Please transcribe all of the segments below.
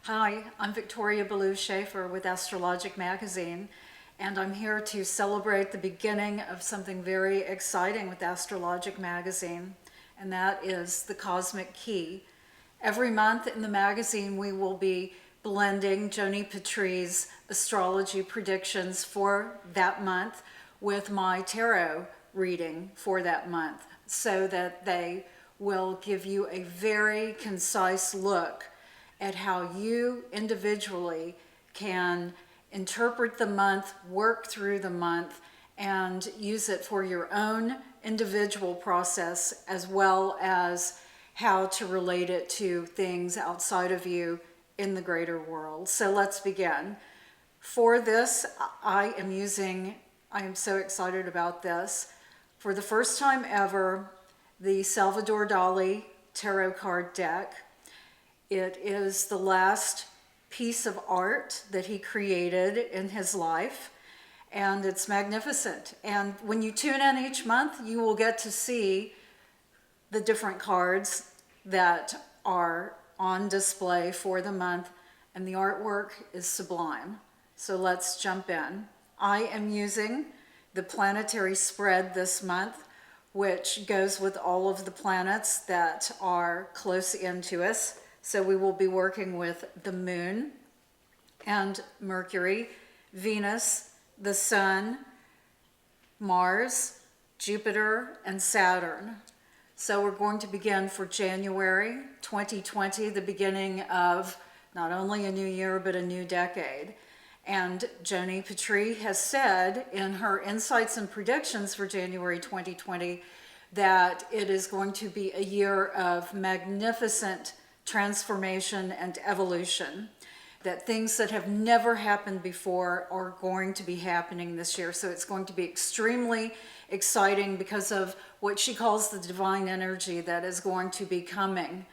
Hi, I'm Victoria Belue Schaefer with Astrology magazine, and I'm here to celebrate the beginning of something very exciting with Astrology magazine, and that is the Cosmic Key. Every month in the magazine, we will be blending Joni Patry's astrology predictions for that month with my tarot reading for that month, so that they will give you a very concise look at how you individually can interpret the month, work through the month, and use it for your own individual process, as well as how to relate it to things outside of you in the greater world. So let's begin. For this, I am so excited about this. For the first time ever, the Salvador Dali Tarot card deck. It is the last piece of art that he created in his life, and it's magnificent. And when you tune in each month, you will get to see the different cards that are on display for the month, and the artwork is sublime. So let's jump in. I am using the planetary spread this month, which goes with all of the planets that are close into us. So we will be working with the Moon and Mercury, Venus, the Sun, Mars, Jupiter, and Saturn. So we're going to begin for January 2020, the beginning of not only a new year, but a new decade. And Joni Patry has said in her insights and predictions for January 2020 that it is going to be a year of magnificent transformation and evolution, that things that have never happened before are going to be happening this year. So it's going to be extremely exciting because of what she calls the divine energy that is going to be coming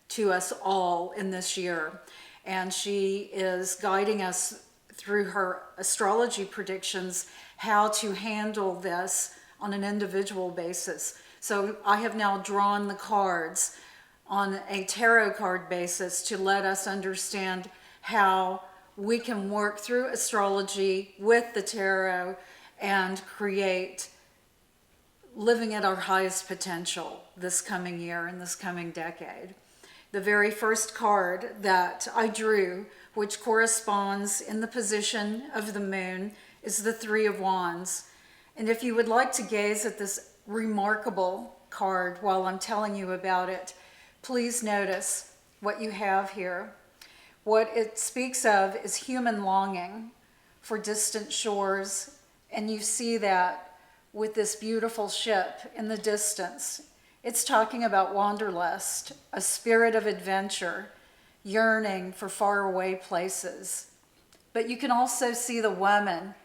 to us all in this year. And she is guiding us through her astrology predictions how to handle this on an individual basis. So I have now drawn the cards on a tarot card basis to let us understand how we can work through astrology with the tarot and create living at our highest potential this coming year and this coming decade. The very first card that I drew, which corresponds in the position of the moon, is the Three of Wands. And if you would like to gaze at this remarkable card while I'm telling you about it, please notice what you have here. What it speaks of is human longing for distant shores, and you see that with this beautiful ship in the distance. It's talking about wanderlust, a spirit of adventure, yearning for faraway places. But you can also see the woman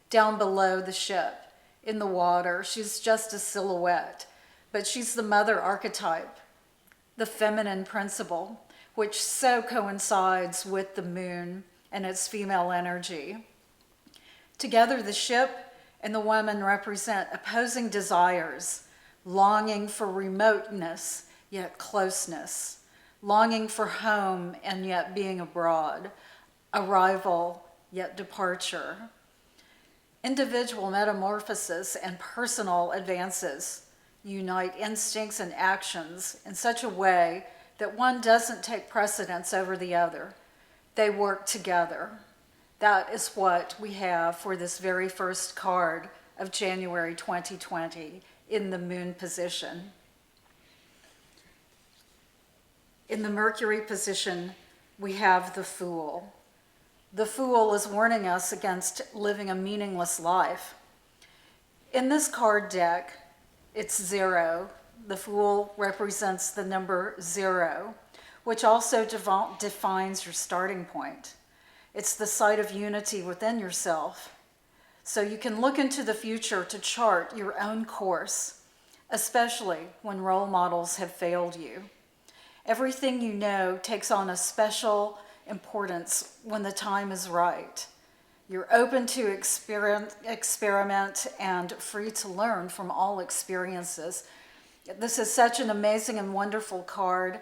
down below the ship in the water. She's just a silhouette, but she's the mother archetype, the feminine principle, which so coincides with the moon and its female energy. Together, the ship and the woman represent opposing desires, longing for remoteness, yet closeness, longing for home and yet being abroad, arrival, yet departure. Individual metamorphosis and personal advances unite instincts and actions in such a way that one doesn't take precedence over the other. They work together. That is what we have for this very first card of January 2020 in the moon position. In the Mercury position, we have the Fool. The Fool is warning us against living a meaningless life. In this card deck, it's 0. The Fool represents the number 0, which also defines your starting point. It's the site of unity within yourself. So you can look into the future to chart your own course, especially when role models have failed you. Everything you know takes on a special importance when the time is right. You're open to experiment and free to learn from all experiences. This is such an amazing and wonderful card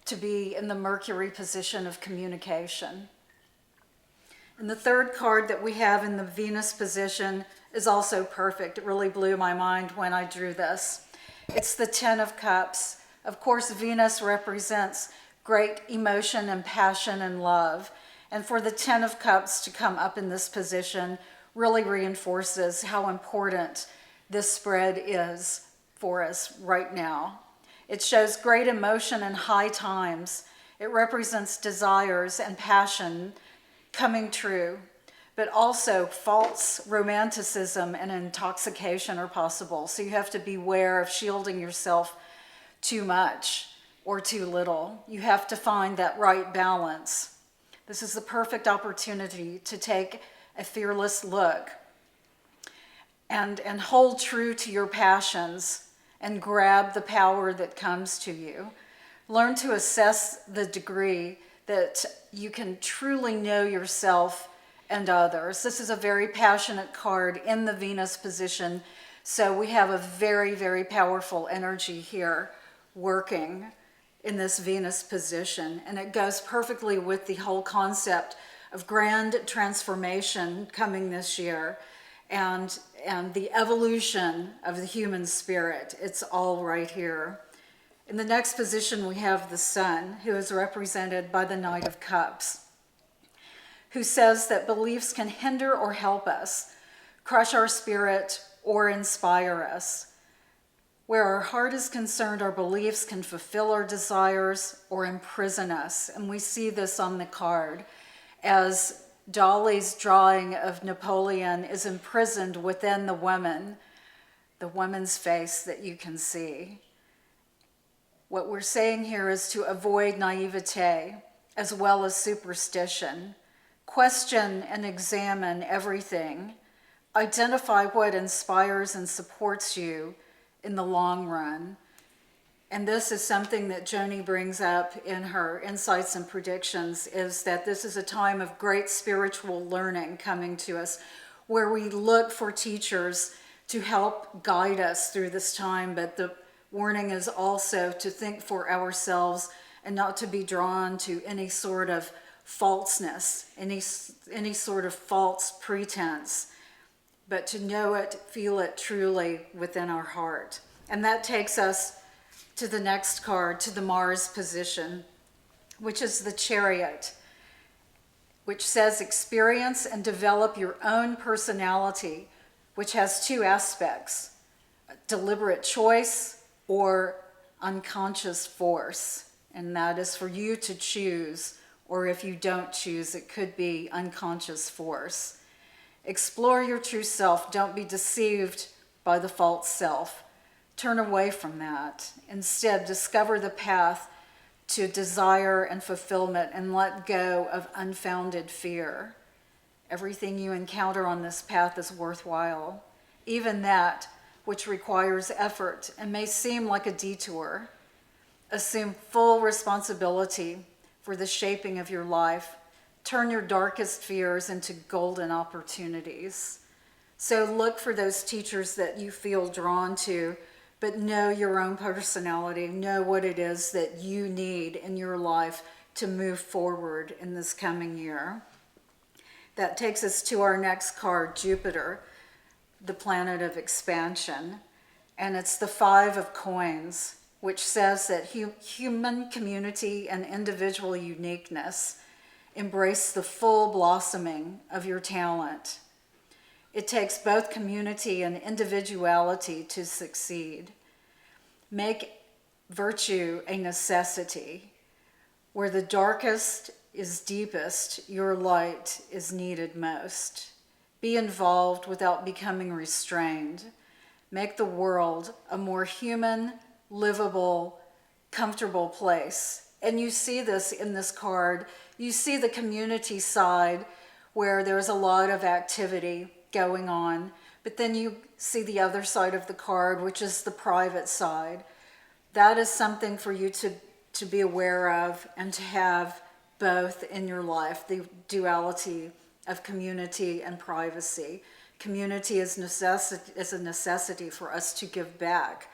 to be in the Mercury position of communication. And the third card that we have in the Venus position is also perfect. It really blew my mind when I drew this. It's the Ten of Cups. Of course, Venus represents great emotion and passion and love. And for the Ten of Cups to come up in this position really reinforces how important this spread is for us right now. It shows great emotion and high times. It represents desires and passion coming true, but also false romanticism and intoxication are possible. So you have to beware of shielding yourself too much or too little. You have to find that right balance. This is the perfect opportunity to take a fearless look and hold true to your passions and grab the power that comes to you. Learn to assess the degree that you can truly know yourself and others. This is a very passionate card in the Venus position, so we have a very, very powerful energy here working in this Venus position, and it goes perfectly with the whole concept of grand transformation coming this year and the evolution of the human spirit. It's all right here. In the next position, we have the Sun, who is represented by the Knight of Cups, who says that beliefs can hinder or help us, crush our spirit, or inspire us. Where our heart is concerned, our beliefs can fulfill our desires or imprison us. And we see this on the card as Dali's drawing of Napoleon is imprisoned within the woman's face that you can see. What we're saying here is to avoid naivete as well as superstition. Question and examine everything. Identify what inspires and supports you in the long run. And this is something that Joni brings up in her insights and predictions, is that this is a time of great spiritual learning coming to us, where we look for teachers to help guide us through this time. But the warning is also to think for ourselves and not to be drawn to any sort of falseness, any sort of false pretense, but to know it, feel it truly within our heart. And that takes us to the next card, to the Mars position, which is the Chariot, which says experience and develop your own personality, which has two aspects: deliberate choice or unconscious force. And that is for you to choose, or if you don't choose, it could be unconscious force. Explore your true self. Don't be deceived by the false self. Turn away from that. Instead, discover the path to desire and fulfillment and let go of unfounded fear. Everything you encounter on this path is worthwhile, even that which requires effort and may seem like a detour. Assume full responsibility for the shaping of your life. Turn your darkest fears into golden opportunities. So look for those teachers that you feel drawn to, but know your own personality. Know what it is that you need in your life to move forward in this coming year. That takes us to our next card, Jupiter, the planet of expansion. And it's the Five of Coins, which says that human community and individual uniqueness embrace the full blossoming of your talent. It takes both community and individuality to succeed. Make virtue a necessity. Where the darkest is deepest, your light is needed most. Be involved without becoming restrained. Make the world a more human, livable, comfortable place. And you see this in this card. You see the community side where there's a lot of activity going on, but then you see the other side of the card, which is the private side. That is something for you to be aware of and to have both in your life, the duality of community and privacy. Community is a necessity for us to give back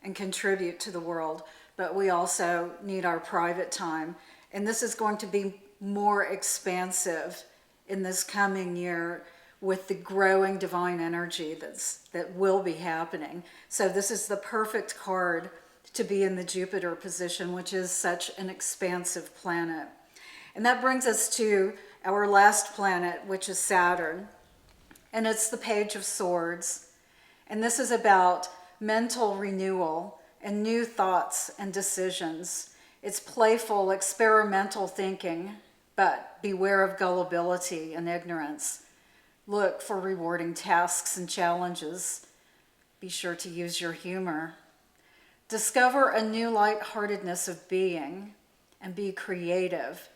and contribute to the world. but we also need our private time. And this is going to be more expansive in this coming year with the growing divine energy that will be happening. So this is the perfect card to be in the Jupiter position, which is such an expansive planet. And that brings us to our last planet, which is Saturn. And it's the Page of Swords. And this is about mental renewal and new thoughts and decisions. It's playful, experimental thinking, but beware of gullibility and ignorance. Look for rewarding tasks and challenges. Be sure to use your humor. Discover a new lightheartedness of being and be creative,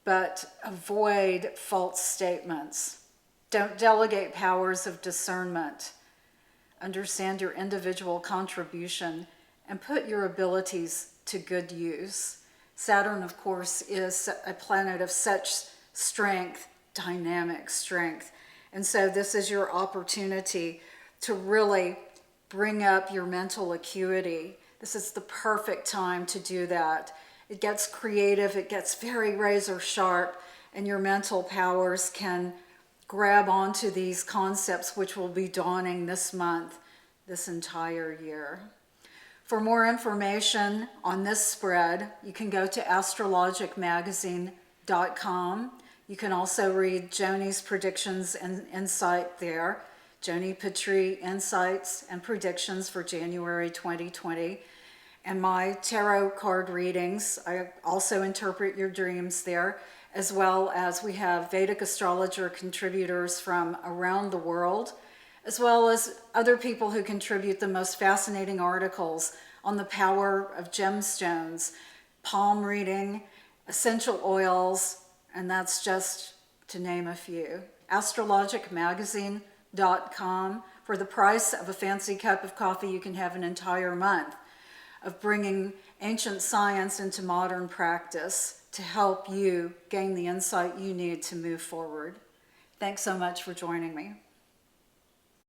but avoid false statements. Don't delegate powers of discernment. Understand your individual contribution and put your abilities to good use. Saturn, of course, is a planet of such strength, dynamic strength. And so this is your opportunity to really bring up your mental acuity. This is the perfect time to do that. It gets creative, it gets very razor sharp, and your mental powers can grab onto these concepts which will be dawning this month, this entire year. For more information on this spread, you can go to astrologicmagazine.com. You can also read Joni's predictions and insight there. Joni Patry Insights and Predictions for January 2020. And my tarot card readings. I also interpret your dreams there, as well as we have Vedic astrologer contributors from around the world, as well as other people who contribute the most fascinating articles on the power of gemstones, palm reading, essential oils, and that's just to name a few. Astrologicmagazine.com. For the price of a fancy cup of coffee, you can have an entire month of bringing ancient science into modern practice to help you gain the insight you need to move forward. Thanks so much for joining me.